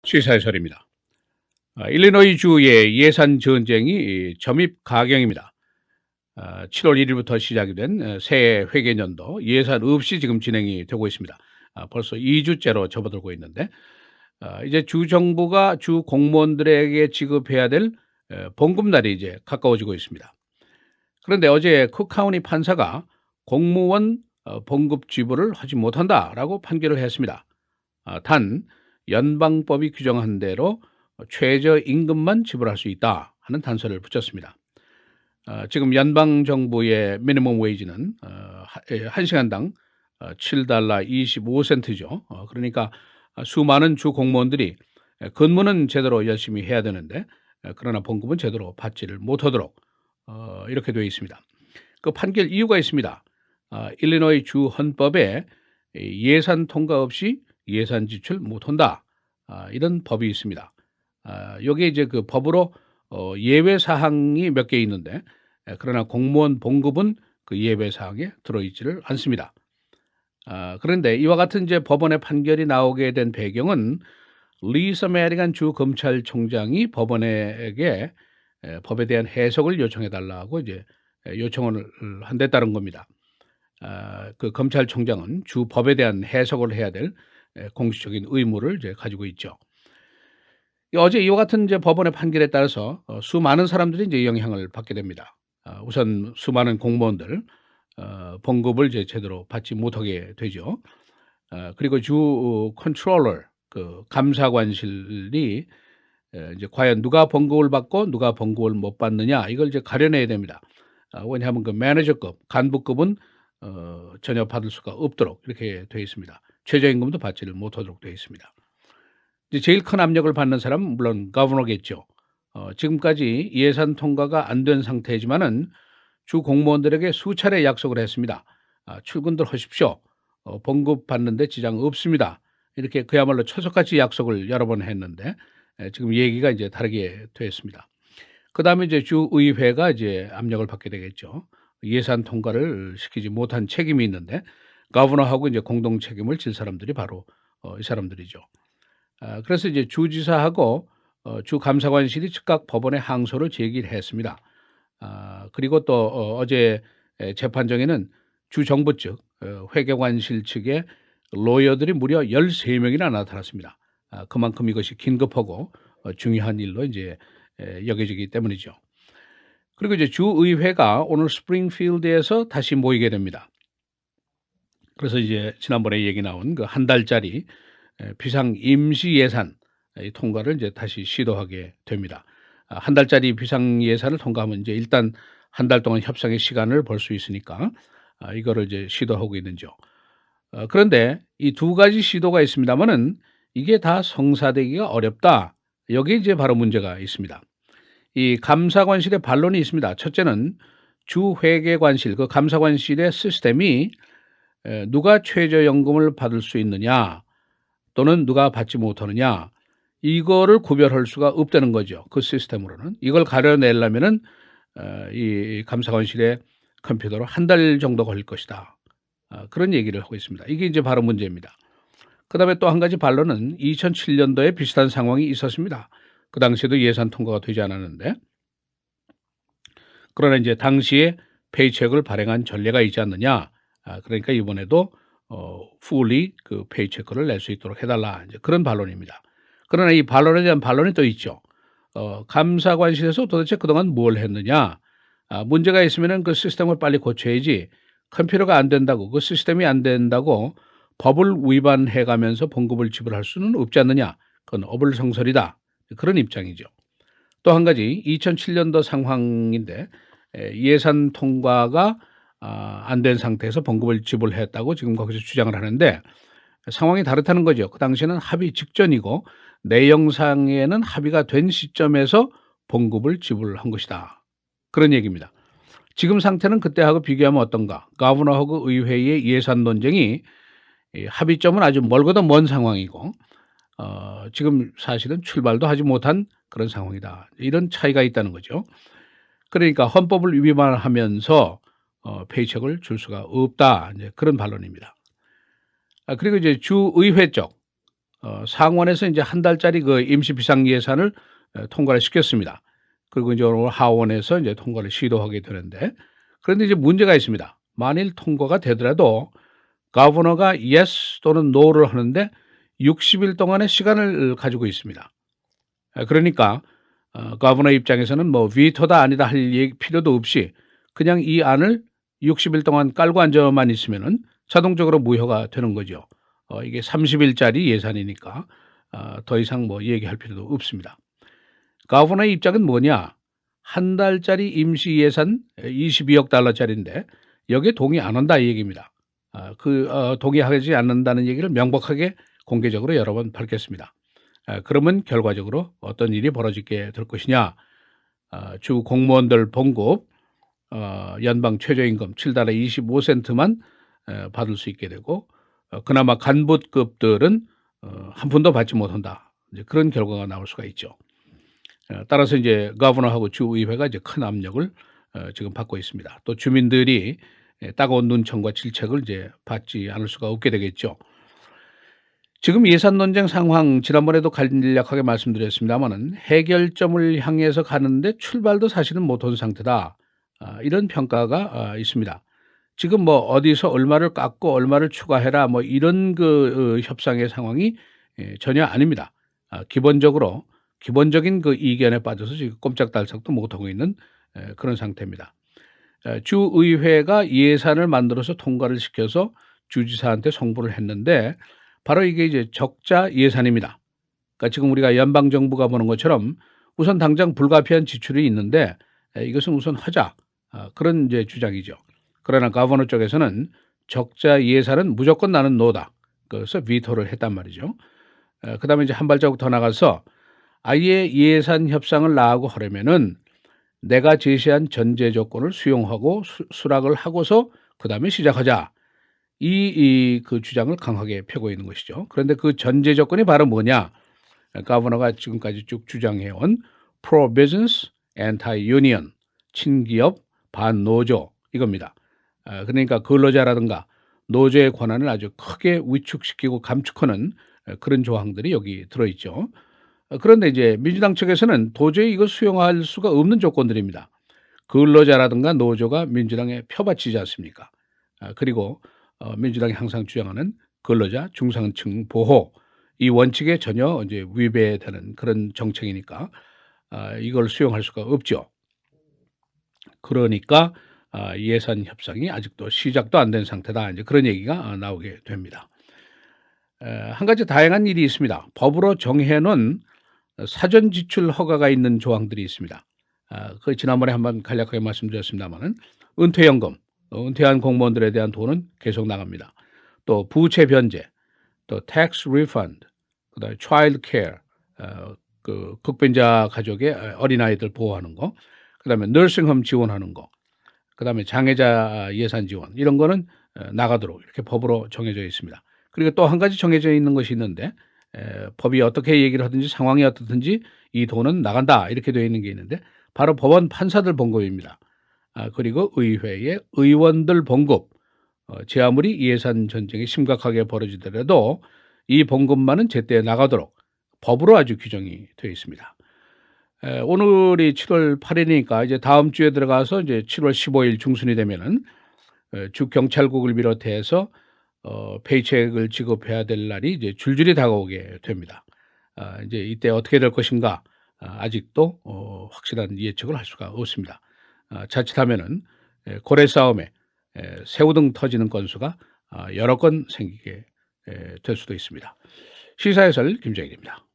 시사해설입니다. 일리노이 주의 예산 전쟁이 점입 가경입니다. 7월 1일부터 시작이 된 새 회계년도 예산 없이 지금 진행이 되고 있습니다. 벌써 2주째로 접어들고 있는데 이제 주 정부가 주 공무원들에게 지급해야 될 봉급날이 이제 가까워지고 있습니다. 그런데 어제 쿡카운티 판사가 공무원 봉급 지불을 하지 못한다라고 판결을 했습니다. 단 연방법이 규정한 대로 최저임금만 지불할 수 있다 하는 단서를 붙였습니다. 지금 연방 정부의 미니멈 웨이지는 1시간당 $7 25센트죠. 그러니까 수많은 주 공무원들이 근무는 제대로 열심히 해야 되는데 그러나 봉급은 제대로 받지를 못하도록 이렇게 되어 있습니다. 그 판결 이유가 있습니다. 일리노이 주 헌법에 예산 통과 없이 예산 지출 못한다. 이런 법이 있습니다. 여기에 이제 그 법으로 예외 사항이 몇 개 있는데 그러나 공무원 봉급은 그 예외 사항에 들어있지를 않습니다. 그런데 이와 같은 이제 법원의 판결이 나오게 된 배경은 리사 메리간 주 검찰총장이 법원에게 법에 대한 해석을 요청해 달라고 이제 요청을 한댔다는 겁니다. 그 검찰총장은 주 법에 대한 해석을 해야 될 공식적인 의무를 이제 가지고 있죠. 어제 이와 같은 이제 법원의 판결에 따라서 수많은 사람들이 이제 영향을 받게 됩니다. 우선 수많은 공무원들 봉급을 이제 제대로 받지 못하게 되죠. 그리고 주 컨트롤러 그 감사관실이 이제 과연 누가 봉급을 받고 누가 봉급을 못 받느냐 이걸 이제 가려내야 됩니다. 왜냐하면 그 매니저급, 간부급은 전혀 받을 수가 없도록 이렇게 되어 있습니다. 최저임금도 받지를 못하도록 되어 있습니다. 이제 제일 큰 압력을 받는 사람은 물론 거버너겠죠. 지금까지 예산 통과가 안 된 상태지만은 주 공무원들에게 수차례 약속을 했습니다. 출근들 하십시오. 봉급 받는데 지장 없습니다. 이렇게 그야말로 초석같이 약속을 여러 번 했는데 지금 얘기가 이제 다르게 됐습니다. 그다음에 이제 주의회가 이제 압력을 받게 되겠죠. 예산 통과를 시키지 못한 책임이 있는데 거버너하고 이제 공동 책임을 질 사람들이 바로 이 사람들이죠. 그래서 이제 주지사하고 주감사관실이 즉각 법원에 항소를 제기를 했습니다. 그리고 또 어제 재판정에는 주정부 측 회계관실 측의 로여들이 무려 13명이나 나타났습니다. 그만큼 이것이 긴급하고 중요한 일로 이제 여겨지기 때문이죠. 그리고 이제 주의회가 오늘 스프링필드에서 다시 모이게 됩니다. 그래서 이제 지난번에 얘기 나온 그 한 달짜리 비상 임시 예산 통과를 이제 다시 시도하게 됩니다. 한 달짜리 비상 예산을 통과하면 이제 일단 한 달 동안 협상의 시간을 벌 수 있으니까 이거를 이제 시도하고 있는죠. 그런데 이 두 가지 시도가 있습니다만은 이게 다 성사되기가 어렵다. 여기 이제 바로 문제가 있습니다. 이 감사관실의 반론이 있습니다. 첫째는 주회계관실, 그 감사관실의 시스템이 누가 최저연금을 받을 수 있느냐 또는 누가 받지 못하느냐 이거를 구별할 수가 없다는 거죠. 그 시스템으로는. 이걸 가려내려면은 이 감사관실의 컴퓨터로 한 달 정도 걸릴 것이다. 그런 얘기를 하고 있습니다. 이게 이제 바로 문제입니다. 그다음에 또 한 가지 반론은 2007년도에 비슷한 상황이 있었습니다. 그 당시에도 예산 통과가 되지 않았는데 그러나 이제 당시에 페이첵을 발행한 전례가 있지 않느냐. 그러니까 이번에도 fully 그 페이체크를 낼 수 있도록 해달라 이제 그런 반론입니다. 그러나 이 반론에 대한 반론이 또 있죠. 감사관실에서 도대체 그동안 뭘 했느냐. 문제가 있으면은 그 시스템을 빨리 고쳐야지 컴퓨터가 안 된다고 그 시스템이 안 된다고 법을 위반해가면서 봉급을 지불할 수는 없지 않느냐. 그건 어불성설이다. 그런 입장이죠. 또 한 가지 2007년도 상황인데 예산 통과가 안 된 상태에서 봉급을 지불했다고 지금 거기서 주장을 하는데 상황이 다르다는 거죠. 그 당시에는 합의 직전이고 내용상에는 합의가 된 시점에서 봉급을 지불한 것이다. 그런 얘기입니다. 지금 상태는 그때하고 비교하면 어떤가? 가버너하고 의회의 예산 논쟁이 합의점은 아주 멀고도 먼 상황이고 지금 사실은 출발도 하지 못한 그런 상황이다. 이런 차이가 있다는 거죠. 그러니까 헌법을 위반하면서 페이첵을 줄 수가 없다. 이제 그런 반론입니다. 그리고 이제 주의회 쪽 상원에서 이제 한 달짜리 그 임시 비상 예산을 통과를 시켰습니다. 그리고 이제 오늘 하원에서 이제 통과를 시도하게 되는데, 그런데 이제 문제가 있습니다. 만일 통과가 되더라도 가버너가 yes 또는 no를 하는데 60일 동안의 시간을 가지고 있습니다. 그러니까 가버너 입장에서는 뭐 비토다 아니다 할 필요도 없이 그냥 이 안을 60일 동안 깔고 앉아만 있으면은 자동적으로 무효가 되는 거죠. 이게 30일짜리 예산이니까 더 이상 뭐 얘기할 필요도 없습니다. 가버너의 입장은 뭐냐? 한 달짜리 임시 예산 22억 달러짜리인데 여기에 동의 안 한다 이 얘기입니다. 동의하지 않는다는 얘기를 명백하게 공개적으로 여러 번 밝혔습니다. 그러면 결과적으로 어떤 일이 벌어지게 될 것이냐? 주 공무원들 봉급 연방 최저임금 7달러 25센트만 받을 수 있게 되고 그나마 간부급들은 한 푼도 받지 못한다. 이제 그런 결과가 나올 수가 있죠. 따라서 이제 거버너하고 주의회가 이제 큰 압력을 지금 받고 있습니다. 또 주민들이 따가운 눈총과 질책을 이제 받지 않을 수가 없게 되겠죠. 지금 예산 논쟁 상황 지난번에도 간략하게 말씀드렸습니다만은 해결점을 향해서 가는데 출발도 사실은 못한 상태다. 이런 평가가 있습니다. 지금 뭐 어디서 얼마를 깎고 얼마를 추가해라 뭐 이런 협상의 상황이 전혀 아닙니다. 기본적인 그 이견에 빠져서 지금 꼼짝달싹도 못하고 있는 그런 상태입니다. 주의회가 예산을 만들어서 통과를 시켜서 주지사한테 송부를 했는데 바로 이게 이제 적자 예산입니다. 그러니까 지금 우리가 연방 정부가 보는 것처럼 우선 당장 불가피한 지출이 있는데 이것은 우선 하자 그런 이제 주장이죠. 그러나 가버너 쪽에서는 적자 예산은 무조건 나는 노다. 그래서 비토를 했단 말이죠. 그다음에 이제 한 발자국 더 나가서 아예 예산 협상을 나하고 하려면은 내가 제시한 전제 조건을 수용하고 수락을 하고서 그다음에 시작하자. 그 주장을 강하게 펴고 있는 것이죠. 그런데 그 전제 조건이 바로 뭐냐? 가버너가 지금까지 쭉 주장해온 pro-business, anti-union, 친기업, 반노조 이겁니다. 그러니까 근로자라든가 노조의 권한을 아주 크게 위축시키고 감축하는 그런 조항들이 여기 들어있죠. 그런데 이제 민주당 측에서는 도저히 이걸 수용할 수가 없는 조건들입니다. 근로자라든가 노조가 민주당에 표받치지 않습니까? 그리고 민주당이 항상 주장하는 근로자 중상층 보호 이 원칙에 전혀 이제 위배되는 그런 정책이니까 이걸 수용할 수가 없죠. 그러니까 예산 협상이 아직도 시작도 안 된 상태다. 이제 그런 얘기가 나오게 됩니다. 한 가지 다양한 일이 있습니다. 법으로 정해놓은 사전 지출 허가가 있는 조항들이 있습니다. 그 지난번에 한번 간략하게 말씀드렸습니다만은 은퇴연금, 은퇴한 공무원들에 대한 돈은 계속 나갑니다. 또 부채 변제, 또 tax refund, 그다음에 child care, 그 극변자 가족의 어린아이들 보호하는 거, 그다음에 nursing홈 지원하는 거, 그다음에 장애자 예산 지원 이런 거는 나가도록 이렇게 법으로 정해져 있습니다. 그리고 또 한 가지 정해져 있는 것이 있는데 법이 어떻게 얘기를 하든지 상황이 어떻든지 이 돈은 나간다 이렇게 되어 있는 게 있는데 바로 법원 판사들 봉급입니다. 그리고 의회의 의원들 봉급 제 아무리 예산 전쟁이 심각하게 벌어지더라도 이 봉급만은 제때 나가도록 법으로 아주 규정이 되어 있습니다. 오늘이 7월 8일이니까 이제 다음 주에 들어가서 이제 7월 15일 중순이 되면은 주 경찰국을 비롯해서 페이첵을 지급해야 될 날이 이제 줄줄이 다가오게 됩니다. 이제 이때 어떻게 될 것인가 아직도 확실한 예측을 할 수가 없습니다. 자칫하면은 고래 싸움에 새우등 터지는 건수가 여러 건 생기게 될 수도 있습니다. 시사해설 김정일입니다.